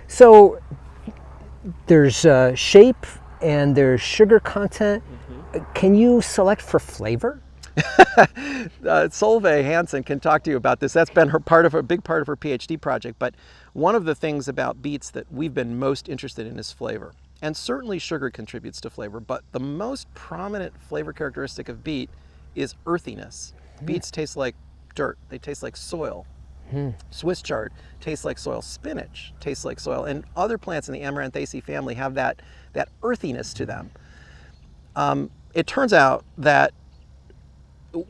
So there's shape and there's sugar content. Can you select for flavor? Solveig Hansen can talk to you about this. That's been a big part of her PhD project. But one of the things about beets that we've been most interested in is flavor. And certainly sugar contributes to flavor, but the most prominent flavor characteristic of beet is earthiness. Beets taste like dirt. They taste like soil. Swiss chard tastes like soil. Spinach tastes like soil. And other plants in the Amaranthaceae family have that earthiness to them. It turns out that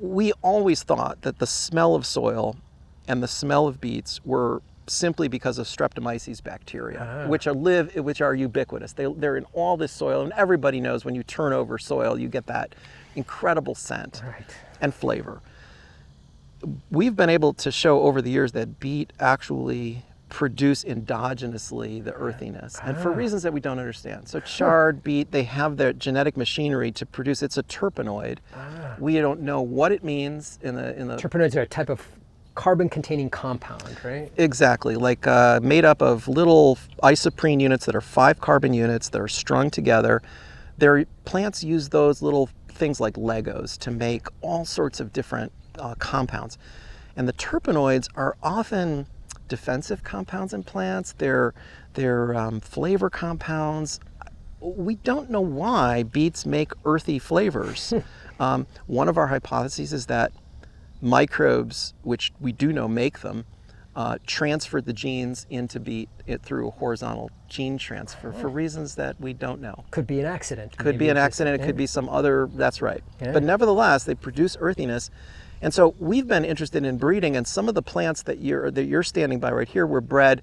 we always thought that the smell of soil and the smell of beets were simply because of Streptomyces bacteria, which are ubiquitous. They're in all this soil, and everybody knows when you turn over soil, you get that incredible scent and flavor. We've been able to show over the years that beet actually produce endogenously the earthiness, and for reasons that we don't understand. So chard, beet, they have their genetic machinery to produce. It's a terpenoid. We don't know what it means in the Terpenoids are a type of carbon-containing compound, right? Exactly, like made up of little isoprene units that are 5 carbon units that are strung together. Plants use those little things like Legos to make all sorts of different compounds, and the terpenoids are often defensive compounds in plants. They're flavor compounds. We don't know why beets make earthy flavors. One of our hypotheses is that microbes, which we do know make them, transferred the genes into beet through a horizontal gene transfer for reasons that we don't know. Could be an accident. Could be an accident. It could be some other, that's right. But nevertheless, they produce earthiness. And so we've been interested in breeding, and some of the plants that you're standing by right here were bred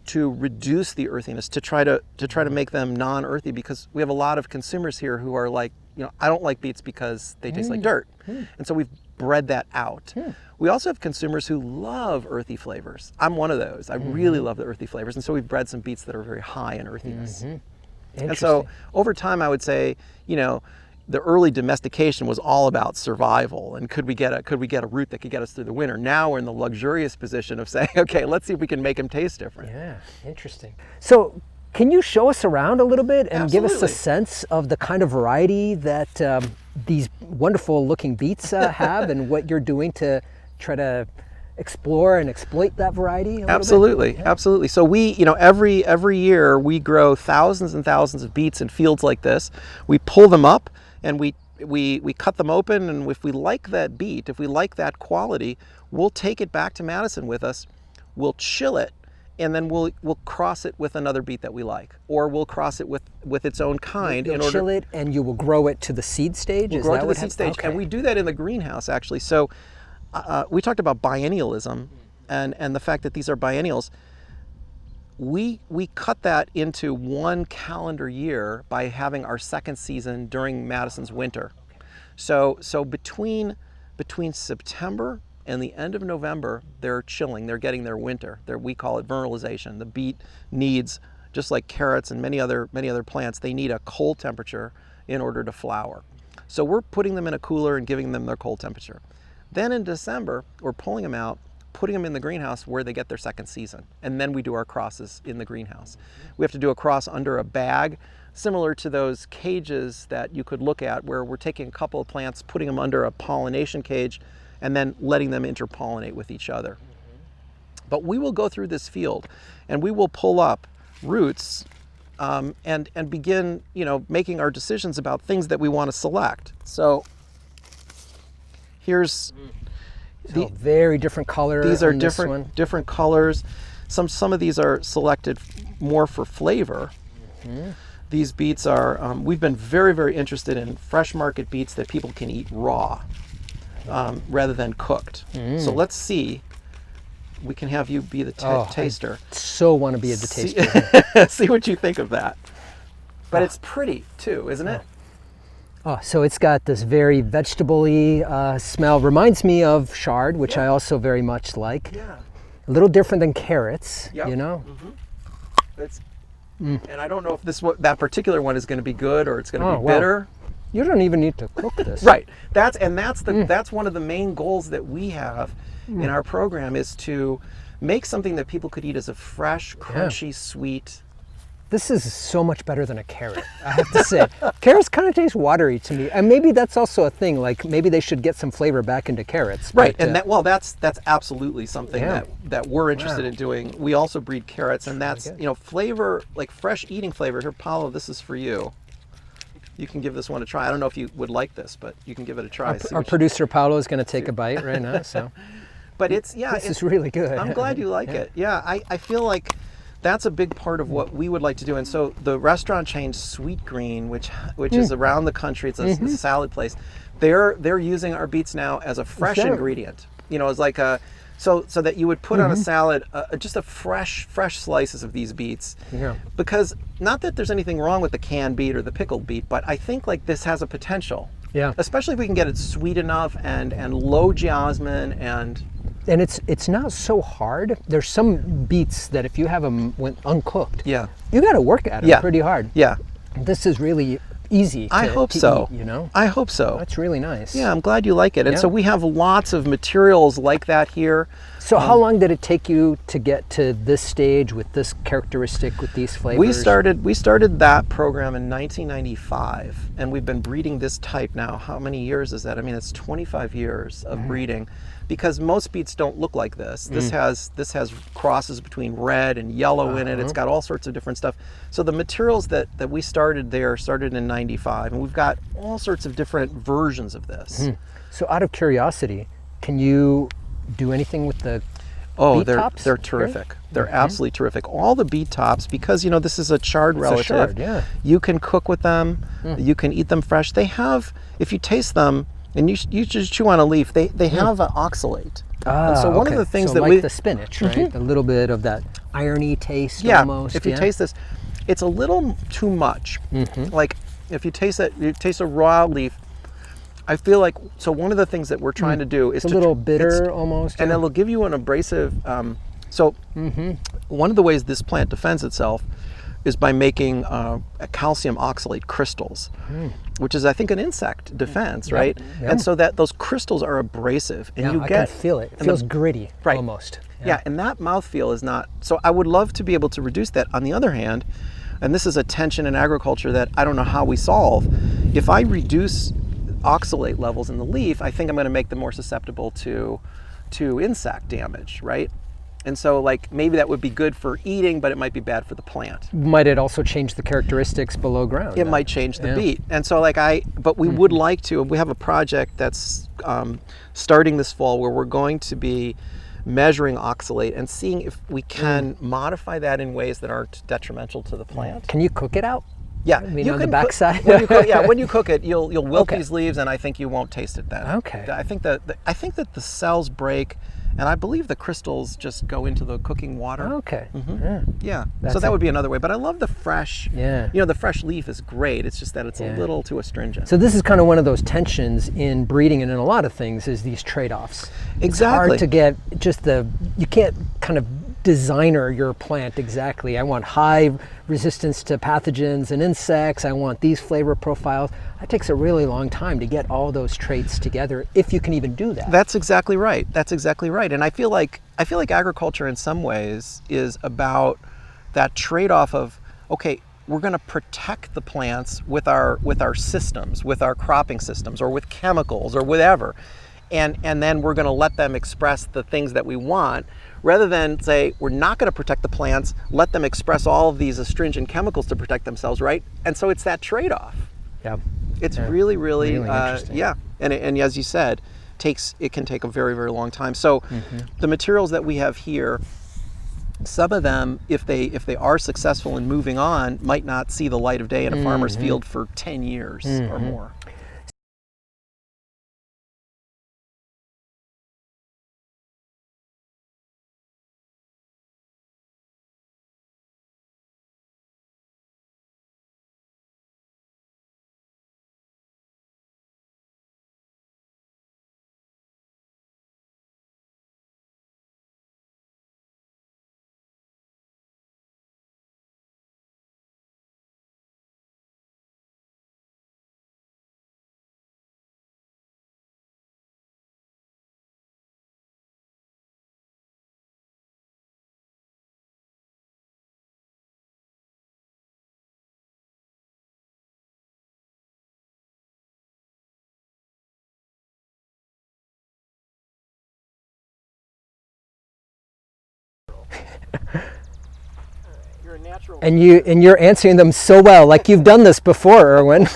to reduce the earthiness, to try to make them non-earthy, because we have a lot of consumers here who are like, I don't like beets because they taste like dirt. And so we've bred that out. We also have consumers who love earthy flavors. I'm one of those. I really love the earthy flavors, and so we've bred some beets that are very high in earthiness. And so over time, I would say, the early domestication was all about survival, and could we get a root that could get us through the winter. Now we're in the luxurious position of saying, okay, let's see if we can make them taste different. Yeah, interesting. So can you show us around a little bit and give us a sense of the kind of variety that these wonderful looking beets have and what you're doing to try to explore and exploit that variety a Absolutely, bit? absolutely. So we, every year we grow thousands and thousands of beets in fields like this. We pull them up and we cut them open, and if we like that beet, if we like that quality, we'll take it back to Madison with us. We'll chill it, and then we'll cross it with another beet that we like, or we'll cross it with its own kind. You'll chill it, and you will grow it to the seed stage. We'll grow it to the seed stage, and we do that in the greenhouse actually. So we talked about biennialism, and the fact that these are biennials. We cut that into one calendar year by having our second season during Madison's winter. So between September and the end of November, they're chilling. They're getting their winter. We call it vernalization. The beet needs, just like carrots and many other plants, they need a cold temperature in order to flower. So we're putting them in a cooler and giving them their cold temperature. Then in December, we're pulling them out, putting them in the greenhouse where they get their second season. And then we do our crosses in the greenhouse. We have to do a cross under a bag, similar to those cages that you could look at, where we're taking a couple of plants, putting them under a pollination cage, and then letting them interpollinate with each other. But we will go through this field and we will pull up roots and begin, making our decisions about things that we want to select. So here's very different color. These are different colors. Some of these are selected more for flavor. These beets are, we've been very, very interested in fresh market beets that people can eat raw rather than cooked. So let's see. We can have you be the taster. I so want to be the taster. See what you think of that. But it's pretty too, isn't it? Oh, so it's got this very vegetable-y smell. Reminds me of chard, which I also very much like. Yeah. A little different than carrots, It's, and I don't know if that particular one is going to be good or it's going to be bitter. You don't even need to cook this. Right. That's one of the main goals that we have in our program, is to make something that people could eat as a fresh, crunchy, sweet. This is so much better than a carrot, I have to say. Carrots kind of taste watery to me, and maybe that's also a thing. Like maybe they should get some flavor back into carrots. Right, but, and that's absolutely something that we're interested in doing. We also breed carrots, and that's flavor, like fresh eating flavor. Here, Paulo, this is for you. You can give this one a try. I don't know if you would like this, but you can give it a try. Our producer Paulo is going to take a bite right now. So, but this is really good. I'm glad you like it. Yeah, I feel like that's a big part of what we would like to do. And so the restaurant chain Sweet Green, which is around the country, it's a salad place. They're using our beets now as a fresh ingredient. As like a so that you would put on a salad just a fresh slices of these beets. Yeah. Because not that there's anything wrong with the canned beet or the pickled beet, but I think like this has a potential. Yeah. Especially if we can get it sweet enough and low geosmin and it's not so hard. There's some beets that if you have them when uncooked, you got to work at them pretty hard. Yeah. This is really easy to, I hope to so. eat, I hope so. That's really nice. Yeah, I'm glad you like it. And so we have lots of materials like that here. So how long did it take you to get to this stage with this characteristic, with these flavors? We started that program in 1995, and we've been breeding this type now. How many years is that? I mean, it's 25 years of breeding, because most beets don't look like this. This has crosses between red and yellow in it. It's got all sorts of different stuff. So the materials that we started in 95, and we've got all sorts of different versions of this. So out of curiosity, can you do anything with the beet tops? They're terrific. They're absolutely terrific. All the beet tops, because this is a chard relative. You can cook with them. You can eat them fresh. They have, if you taste them and you just chew on a leaf, they have an oxalate. And so one of the things that like the spinach, right? A little bit of that irony taste almost. If you taste this, it's a little too much. Like if you taste a raw leaf, I feel like, so one of the things that we're trying to do is it's a little bitter almost. And it'll give you an abrasive, one of the ways this plant defends itself is by making calcium oxalate crystals, which is, I think, an insect defense, right? And so that those crystals are abrasive, and I can feel it. It feels gritty, almost. Yeah, and that mouthfeel is not, so I would love to be able to reduce that. On the other hand, and this is a tension in agriculture that I don't know how we solve, if I reduce oxalate levels in the leaf, I think I'm going to make them more susceptible to insect damage, right? And so like maybe that would be good for eating, but it might be bad for the plant. Might it also change the characteristics below ground? It might change the beet. And so but we would like to, and we have a project that's starting this fall where we're going to be measuring oxalate and seeing if we can modify that in ways that aren't detrimental to the plant. Can you cook it out? Yeah, I mean, on the backside. When you cook it, you'll wilt these leaves, and I think you won't taste it then. Okay. I think that the cells break, and I believe the crystals just go into the cooking water. Okay. Yeah. So that would be another way. But I love the fresh. Yeah. The fresh leaf is great. It's just that it's a little too astringent. So this is kind of one of those tensions in breeding and in a lot of things is these trade-offs. Exactly. It's hard to get you can't kind of designer your plant exactly. I want high resistance to pathogens and insects. I want these flavor profiles. That takes a really long time to get all those traits together, if you can even do that. That's exactly right. And I feel like agriculture in some ways is about that trade-off of, okay, we're going to protect the plants with our systems, with our cropping systems, or with chemicals, or whatever. And then we're going to let them express the things that we want, rather than say, we're not going to protect the plants, let them express all of these astringent chemicals to protect themselves, right? And so it's that trade-off. Yeah. It's really interesting. And as you said, it can take a very, very long time. So the materials that we have here, some of them, if they are successful in moving on, might not see the light of day in a farmer's field for 10 years or more. You're a natural. And you're answering them so well, like you've done this before, Irwin.